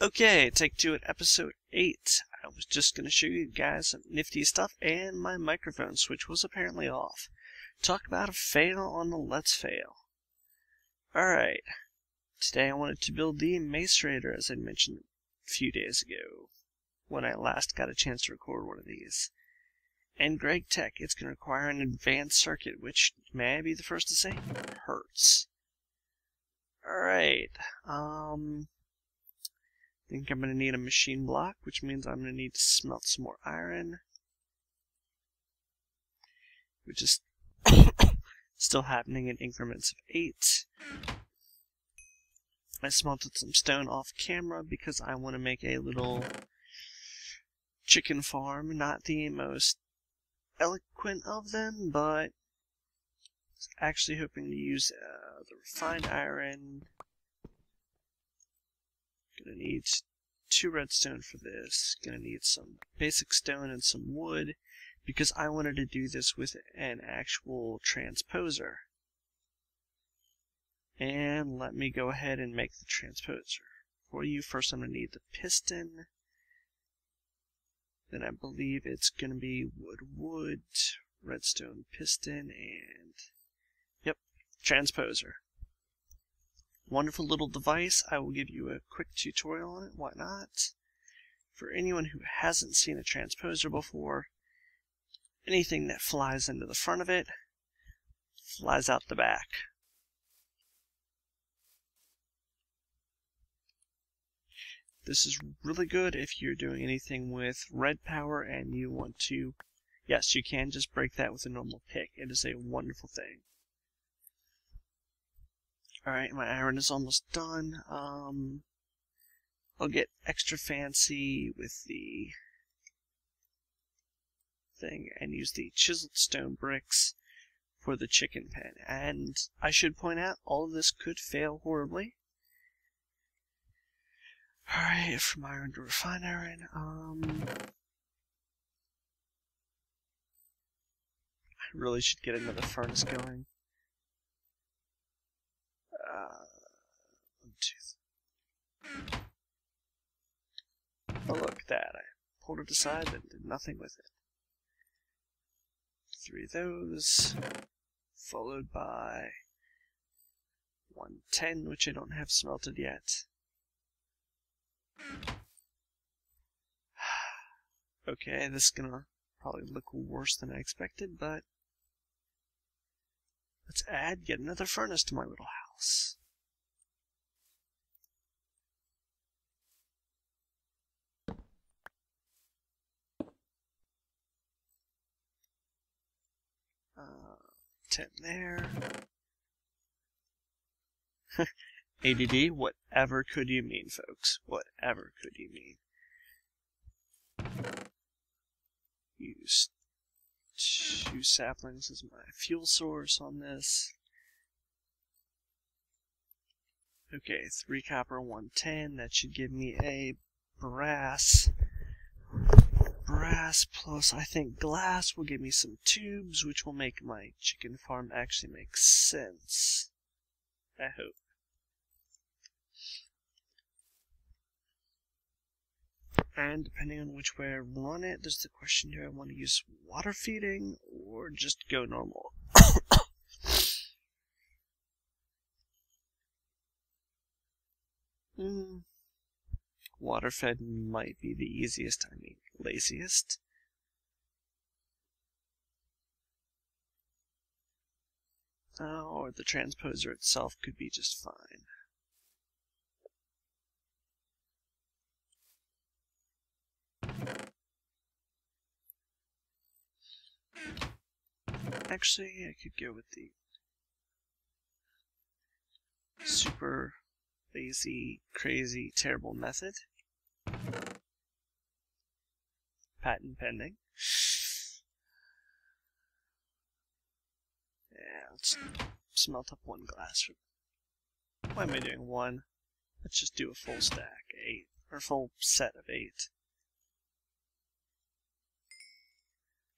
Okay, take two at episode 8. I was just going to show you guys some nifty stuff, and my microphone switch was apparently off. Talk about a fail on the Let's Fail. Alright, today I wanted to build the Macerator, as I mentioned a few days ago, when I last got a chance to record one of these. And Gregtech, it's going to require an advanced circuit, which, may I be the first to say, hurts. Alright, I think I'm going to need a machine block, which means I'm going to need to smelt some more iron, which is still happening in increments of 8. I smelted some stone off camera because I want to make a little chicken farm. Not the most eloquent of them, but actually hoping to use the refined iron. Gonna need 2 redstone for this. Gonna need some basic stone and some wood because I wanted to do this with an actual transposer. And let me go ahead and make the transposer for you. First I'm gonna need the piston. Then I believe it's gonna be wood, redstone piston, and yep, transposer. Wonderful little device. I will give you a quick tutorial on it. Why not? For anyone who hasn't seen a transposer before, anything that flies into the front of it flies out the back. This is really good if you're doing anything with red power and you want to, yes, you can just break that with a normal pick. It is a wonderful thing. Alright, my iron is almost done. I'll get extra fancy with the thing and use the chiseled stone bricks for the chicken pen. And I should point out, all of this could fail horribly. Alright, from iron to refined iron. I really should get another furnace going. 1, 2, 3. Oh, look at that. I pulled it aside and did nothing with it. 3 of those, followed by 110, which I don't have smelted yet. Okay, this is gonna probably look worse than I expected, but let's add yet another furnace to my little house. Uh, 10 there. ADD, whatever could you mean, folks? Whatever could you mean? Use 2 saplings as my fuel source on this. Okay, 3 copper, 110. That should give me a brass. Brass plus, I think, glass will give me some tubes, which will make my chicken farm actually make sense. I hope. And depending on which way I run it, there's the question, do I want to use water feeding or just go normal? Water fed might be the easiest, I mean, laziest. Or the transposer itself could be just fine. Actually, I could go with the super lazy, crazy, terrible method. Patent pending. Yeah, let's smelt up 1 glass. Why am I doing 1? Let's just do a full stack, 8, or full set of 8.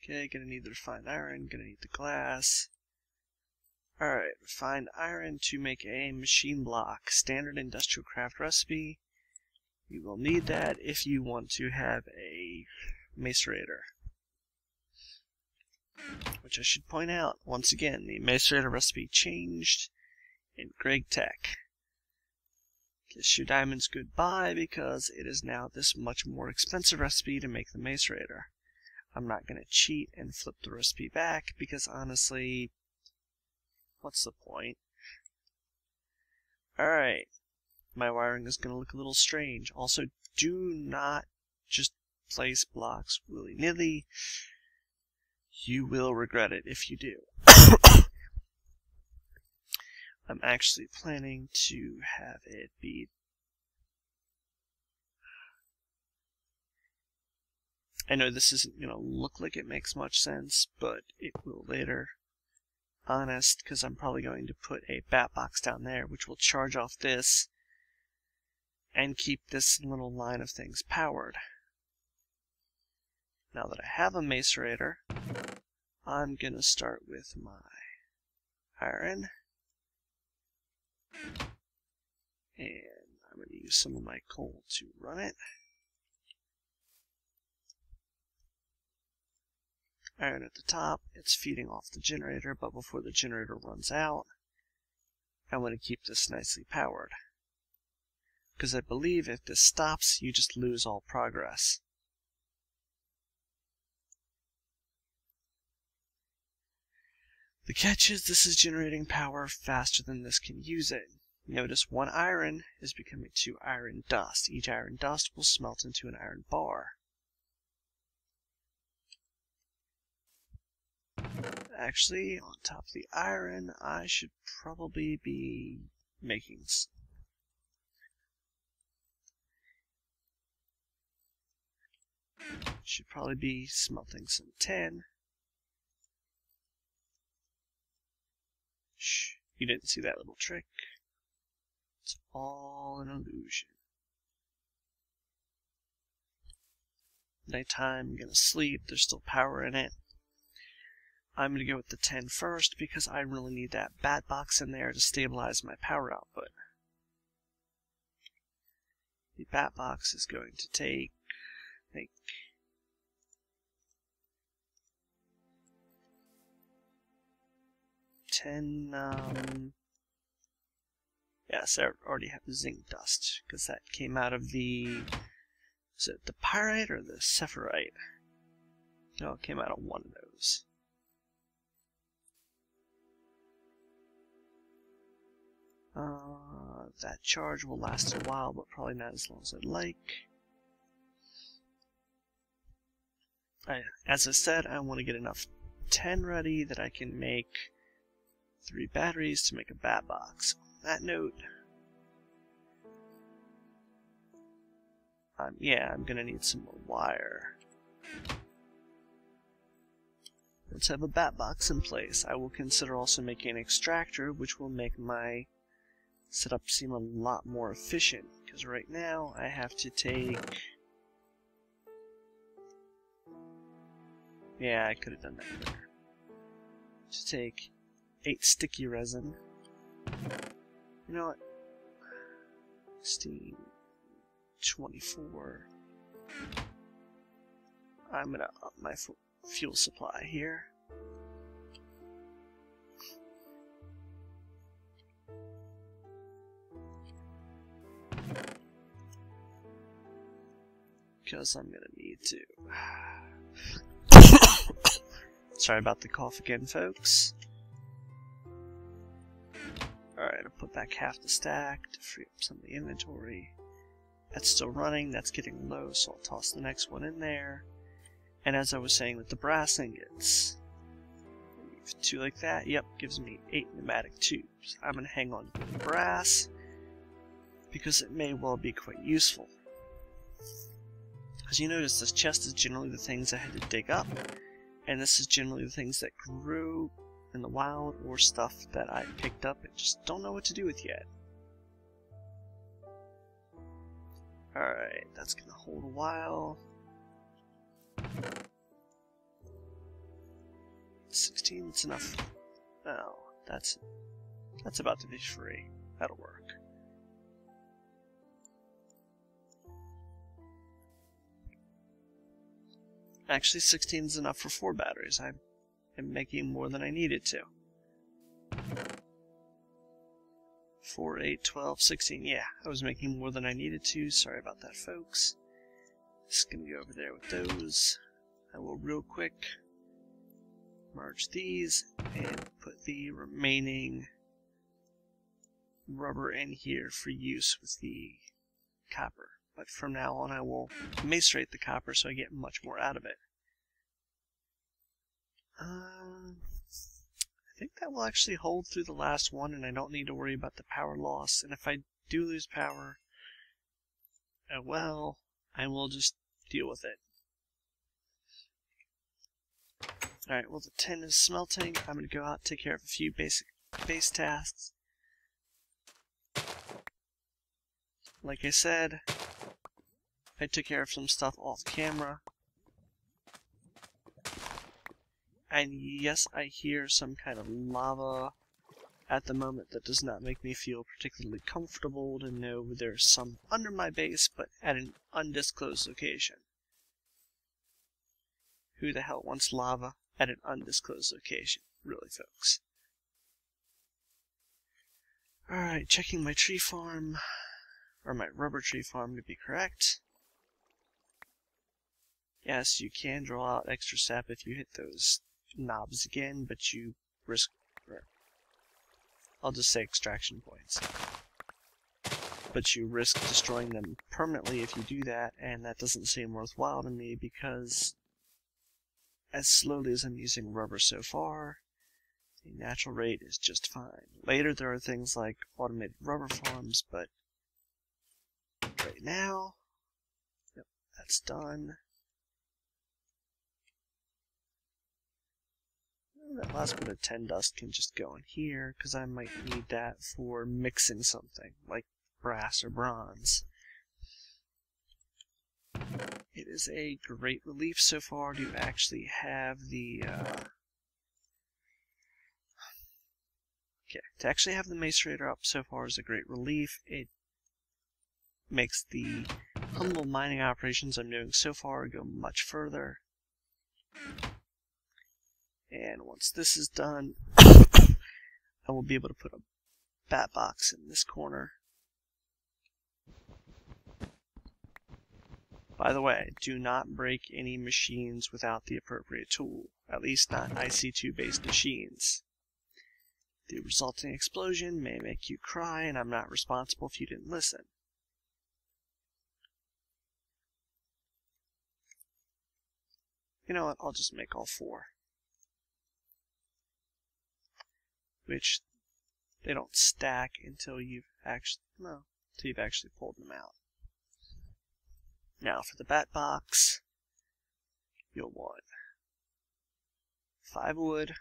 Okay, gonna need the refined iron, gonna need the glass. Alright, refined iron to make a machine block. Standard industrial craft recipe. You will need that if you want to have a Macerator. Which I should point out, once again, the Macerator recipe changed in Gregtech. Kiss your diamonds goodbye because it is now this much more expensive recipe to make the Macerator. I'm not going to cheat and flip the recipe back because honestly, what's the point? Alright, my wiring is going to look a little strange. Also, do not just place blocks willy-nilly. You will regret it if you do. I'm actually planning to have it be... I know this isn't going to look like it makes much sense, but it will later. Honest, because I'm probably going to put a battbox down there, which will charge off this and keep this little line of things powered. Now that I have a Macerator, I'm going to start with my iron. And I'm going to use some of my coal to run it. Iron at the top, it's feeding off the generator, but before the generator runs out, I want to keep this nicely powered. Because I believe if this stops, you just lose all progress. The catch is this is generating power faster than this can use it. Notice one iron is becoming 2 iron dust. Each iron dust will smelt into an iron bar. Actually, on top of the iron, I should probably be making some. Should probably be smelting some tin. Shh, you didn't see that little trick. It's all an illusion. Nighttime, I'm gonna sleep, there's still power in it. I'm gonna go with the 10 first because I really need that battbox in there to stabilize my power output. The battbox is going to take, I think, yes, I already have zinc dust, because that came out of the, is it the pyrite or the sepharite? No, it came out of one of those. That charge will last a while, but probably not as long as I'd like. As I said, I want to get enough 10 ready that I can make 3 batteries to make a battbox. On that note, yeah, I'm gonna need some more wire. Once I have a battbox in place, I will consider also making an extractor, which will make my setup seem a lot more efficient. Because right now, I have to take... Yeah, I could have done that better. To take 8 sticky resin. You know what? 16, 24. I'm gonna up my fuel supply here. Because I'm gonna need to. Sorry about the cough again, folks. Alright, I'll put back half the stack to free up some of the inventory. That's still running, that's getting low, so I'll toss the next one in there. And as I was saying with the brass ingots, 2 like that, yep, gives me 8 pneumatic tubes. I'm going to hang on to the brass, because it may well be quite useful. As you notice, this chest is generally the things I had to dig up, and this is generally the things that grew in the wild or stuff that I picked up and just don't know what to do with yet. Alright, that's gonna hold a while. 16, that's enough. Oh, that's about to be free. That'll work. Actually, 16 is enough for 4 batteries. I am making more than I needed to. 4, 8, 12, 16. Yeah, I was making more than I needed to. Sorry about that, folks. Just gonna go over there with those. I will real quick merge these and put the remaining rubber in here for use with the copper. But from now on I will macerate the copper so I get much more out of it. I think that will actually hold through the last one, and I don't need to worry about the power loss. And if I do lose power, well, I will just deal with it. Alright, well the tin is smelting. I'm going to go out and take care of a few basic base tasks. Like I said, I took care of some stuff off camera. And yes, I hear some kind of lava at the moment. That does not make me feel particularly comfortable to know there's some under my base, but at an undisclosed location. Who the hell wants lava at an undisclosed location? Really, folks. Alright, checking my tree farm, or my rubber tree farm to be correct. Yes, you can draw out extra sap if you hit those knobs again, but you risk, I'll just say extraction points. But you risk destroying them permanently if you do that, and that doesn't seem worthwhile to me because as slowly as I'm using rubber so far, the natural rate is just fine. Later there are things like automated rubber farms, but right now, yep, that's done. That last bit of 10 dust can just go in here, because I might need that for mixing something, like brass or bronze. It is a great relief so far to actually have the Macerator up so far is a great relief. It makes the humble mining operations I'm doing so far go much further. And once this is done, I will be able to put a battbox in this corner. By the way, do not break any machines without the appropriate tool, at least not IC2 based machines. The resulting explosion may make you cry, and I'm not responsible if you didn't listen. You know what, I'll just make all 4. Which they don't stack until you've actually pulled them out. Now for the battbox, you'll want 5 wood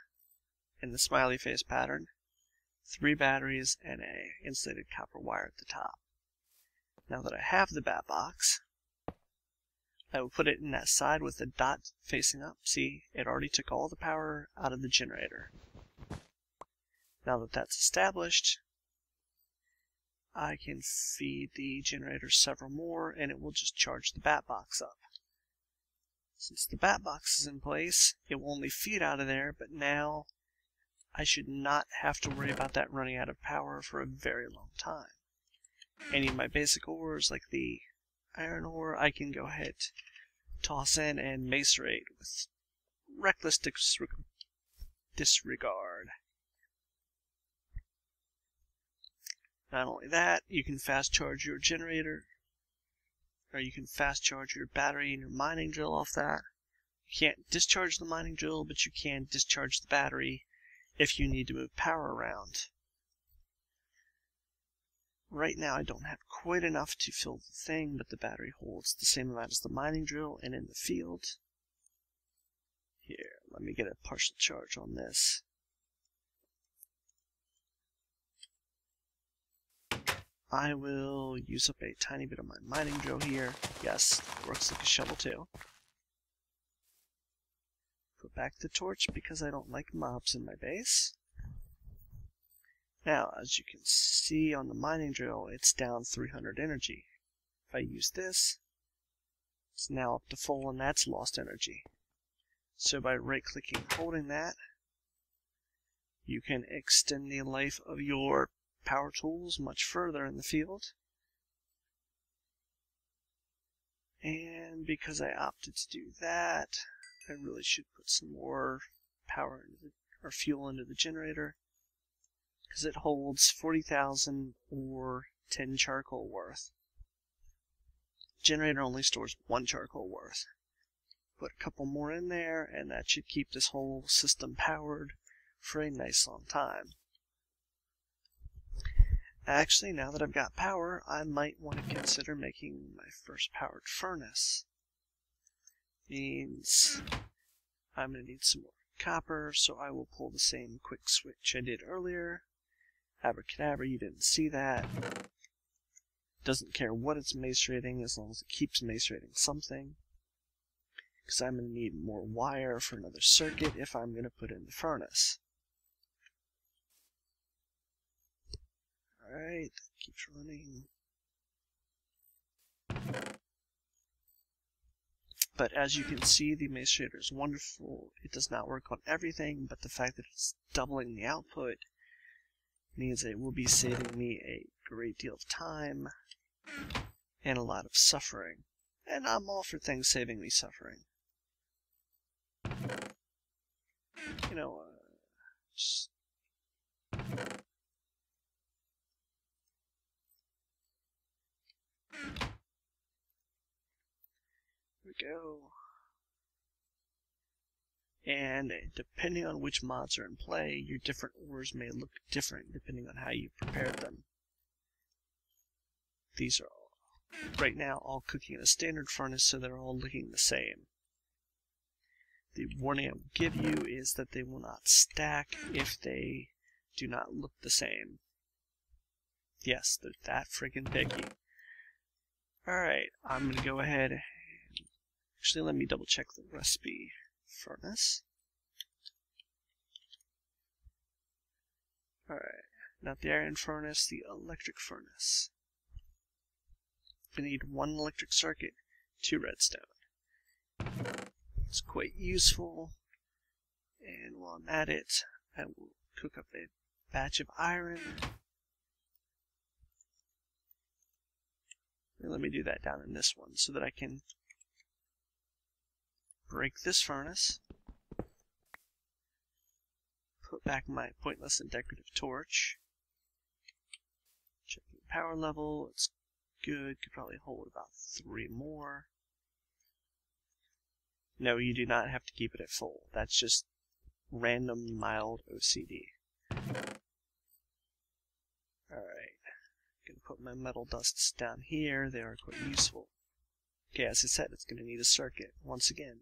in the smiley face pattern, 3 batteries, and a insulated copper wire at the top. Now that I have the battbox, I will put it in that side with the dot facing up. See, it already took all the power out of the generator. Now that that's established, I can feed the generator several more and it will just charge the battbox up. Since the battbox is in place, it will only feed out of there, but now I should not have to worry about that running out of power for a very long time. Any of my basic ores, like the iron ore, I can go ahead, toss in, and macerate with reckless disregard. Not only that, you can fast charge your generator, or you can fast charge your battery and your mining drill off that. You can't discharge the mining drill, but you can discharge the battery if you need to move power around. Right now I don't have quite enough to fill the thing, but the battery holds the same amount as the mining drill and in the field. Here, let me get a partial charge on this. I will use up a tiny bit of my mining drill here. Yes, it works like a shovel too. Put back the torch because I don't like mobs in my base. Now, as you can see on the mining drill, it's down 300 energy. If I use this, it's now up to full and that's lost energy. So by right-clicking and holding that, you can extend the life of your power tools much further in the field. And because I opted to do that, I really should put some more power into or fuel into the generator, because it holds 40,000 or 10 charcoal worth. Generator only stores 1 charcoal worth. Put a couple more in there, and that should keep this whole system powered for a nice long time. Actually, now that I've got power, I might want to consider making my first powered furnace. Means I'm going to need some more copper, so I will pull the same quick switch I did earlier. Abracadabra, you didn't see that. Doesn't care what it's macerating as long as it keeps macerating something. Because I'm going to need more wire for another circuit if I'm going to put in the furnace. Alright, keeps running. But as you can see, the Macerator is wonderful. It does not work on everything, but the fact that it's doubling the output means it will be saving me a great deal of time and a lot of suffering. And I'm all for things saving me suffering. You know, just... There we go. And depending on which mods are in play, your different ores may look different depending on how you prepared them. These are all, right now, all cooking in a standard furnace, so they're all looking the same. The warning I will give you is that they will not stack if they do not look the same. Yes, they're that friggin' picky. Alright, I'm going to go ahead and... Actually, let me double check the recipe furnace. Alright, not the iron furnace, the electric furnace. We need 1 electric circuit, 2 redstone. It's quite useful, and while I'm at it, I will cook up a batch of iron. And let me do that down in this one so that I can break this furnace, put back my pointless and decorative torch, check the power level, it's good, could probably hold about 3 more. No, you do not have to keep it at full, that's just random mild OCD. Alright, gonna put my metal dusts down here, they are quite useful. Okay, as I said, it's gonna need a circuit, once again.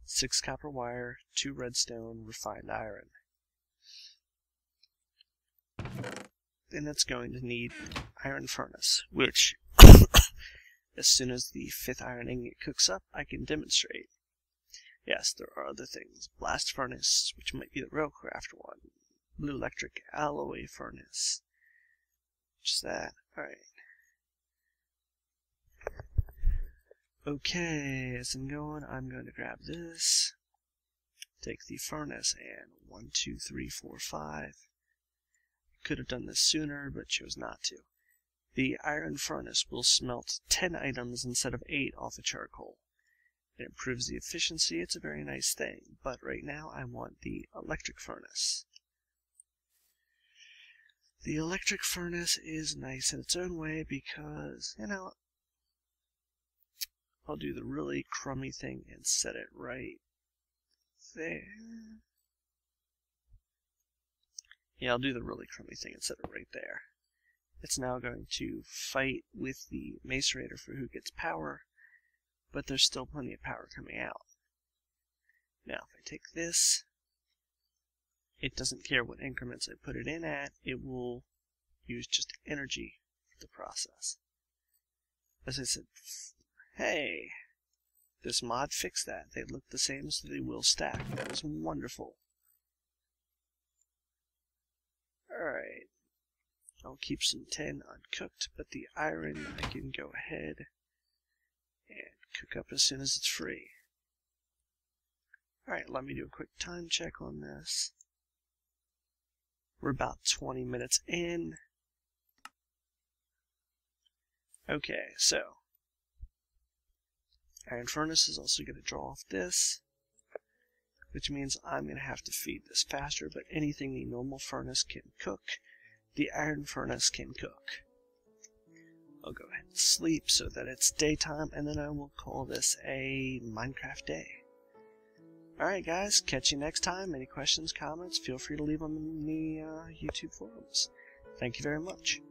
6 copper wire, 2 redstone, refined iron. Then it's going to need iron furnace, which, as soon as the 5th iron ingot cooks up, I can demonstrate. Yes, there are other things. Blast furnace, which might be the Railcraft one. Blue electric alloy furnace. Just that. Alright. Okay, as I'm going to grab this, take the furnace, and 1, 2, 3, 4, 5. Could have done this sooner, but chose not to. The iron furnace will smelt 10 items instead of 8 off the charcoal. It improves the efficiency, it's a very nice thing, but right now I want the electric furnace. The electric furnace is nice in its own way because, you know, I'll do the really crummy thing and set it right there. Yeah, I'll do the really crummy thing and set it right there. It's now going to fight with the Macerator for who gets power, but there's still plenty of power coming out. Now, if I take this, it doesn't care what increments I put it in at, it will use just energy for the process. As I said, hey, this mod fixed that. They look the same, so they will stack. That is wonderful. Alright, I'll keep some tin uncooked, but the iron I can go ahead and cook up as soon as it's free. Alright, let me do a quick time check on this. We're about 20 minutes in. Okay, so iron furnace is also going to draw off this, which means I'm going to have to feed this faster, but anything the normal furnace can cook, the iron furnace can cook. I'll go ahead and sleep so that it's daytime, and then I will call this a Minecraft day. Alright guys, catch you next time. Any questions, comments, feel free to leave them in the YouTube forums. Thank you very much.